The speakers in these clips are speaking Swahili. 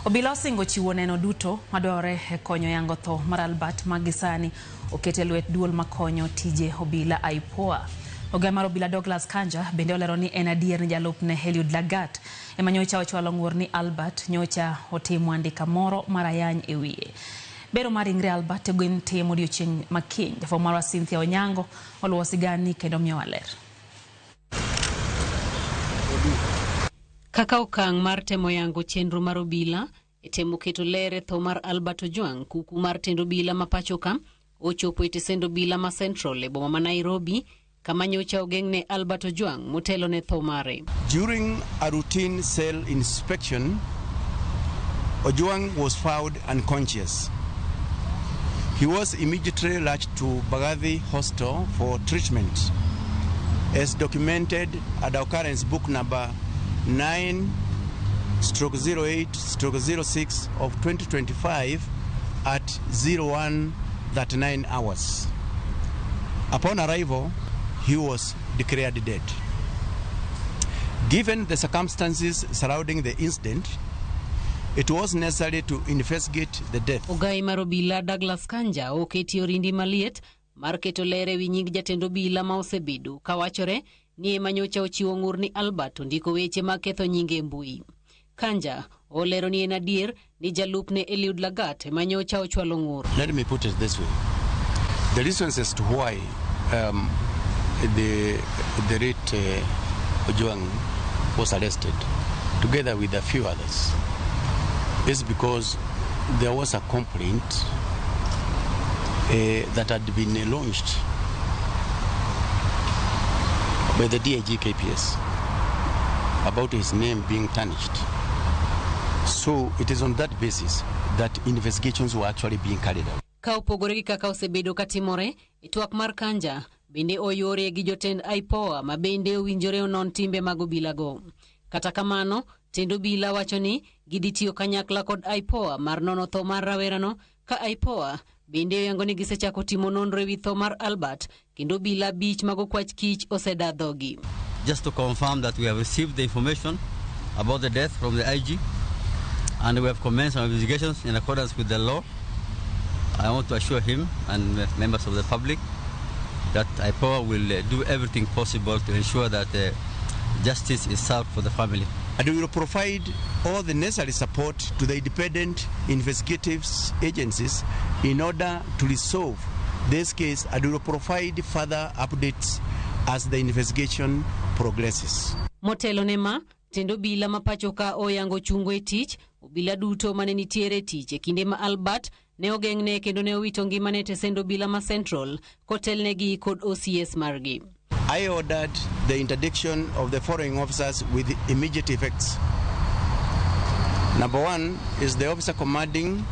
Obila osingo chiwo neno duto madwarore e konyo yango tho mar Albert magisani okete lwet duol makonyo tije obila IPOA. Oga mar obila Douglas Kanja bende olero ni en adier ni jalupne Eliud Lagat ema nyocha ochwalo ng'ur ni Albert nyocha otimo andika moro marayany e wiye. Bero mar ingre Albert gwen timo odiochieng' makiny. Jafo marwa Cynthia Onyango oluwo sigani kendo miyo waler. Kaka okang' mar temo yango chenro mar obila temo keto lere tho mar Albert Ojwang, kuku mar tend obila ma pacho ka ochopo tend obila ma Central e boma ma Nairobi kama nyocha ogeng'ne Albert Ojwang motelo ne tho mare. During a routine cell inspection, Ojwang was found unconscious. He was immediately rushed to Bagathi Hospital for treatment, as documented at the occurrence book number 9/08/06 of 2025 at 01:39 hours. Upon arrival, he was declared dead. Given the circumstances surrounding the incident, it was necessary to investigate the death. Ogai mar obila Douglas Kanja oketi orindi maliet mar keto lere wi nying jatend obila ma osebedo kawachore ni ema nyocha ochiwo ng'ur ni Albert ndiko weche mag ketho nyinge mbui. Kanja olero ni en adier ni jalupne Eliud Lagat ema nyocha ochwalo ng'ur. Let me put it this way. The reasons as to why the late Ojwang was arrested, together with a few others, is because there was a complaint that had been launched by the DIG KPS about his name being tarnished. So it is on that basis that investigations were actually being carried out. Ka opogore gi kaka osebedo katimore, twak mar Kanja bende oyore gi jotend IPOA ma bende owinjore onon timbe mag obila go. Kata kamano, tend obila wacho ni giditiyo kanyakla kod IPOA mar nono tho mar rawerano, ka IPOA bende oyango ni gisechako timo nonro ewi tho mar Albert kendo obila bich mag okwach kich osedadhogi. Just to confirm that we have received the information about the death from the IG and we have commenced our investigations in accordance with the law. I want to assure him and members of the public that IPOA will do everything possible to ensure that justice is served for the family. And we will provide all the necessary support to the independent investigative agencies in order to resolve this case, and we will provide further updates as the investigation progresses. Motelo nema, tend obila ma pacho ka oyango ochungo e tich, obila duto mane nitiere tich e kinde ma Albert ne ogeng'ne kendo ne owito ngimane tend obila ma Central kotelnegi kod OCS margi. I ordered the interdiction of the following officers with immediate effects. Number one is the officer commanding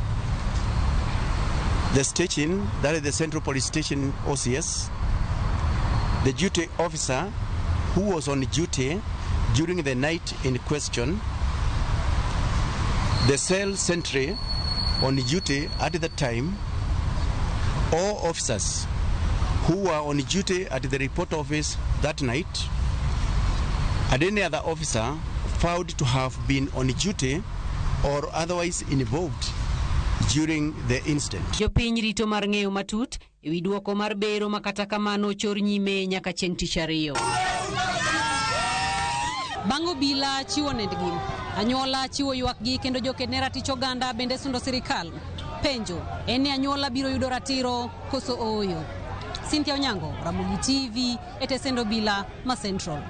the station, that is the Central Police Station OCS, the duty officer who was on duty during the night in question, the cell sentry on duty at the time, all officers who were on duty at the report office that night, and any other officer found to have been on duty or otherwise involved during the incident. Jopiny rito mar ng'eyo matut ewi duoko mar bero makata kamano chor nyime nyaka chieng' tich ariyo. Bang' obila chiwo nendgi, anyuola chiwo ywakgi kendo joked ne ratich oganda bende sundo sirikal. Penjo, en ni anyuola biro yudo ratiro koso oyo? Cynthia Onyango, Ramogi TV, tend obila ma Central.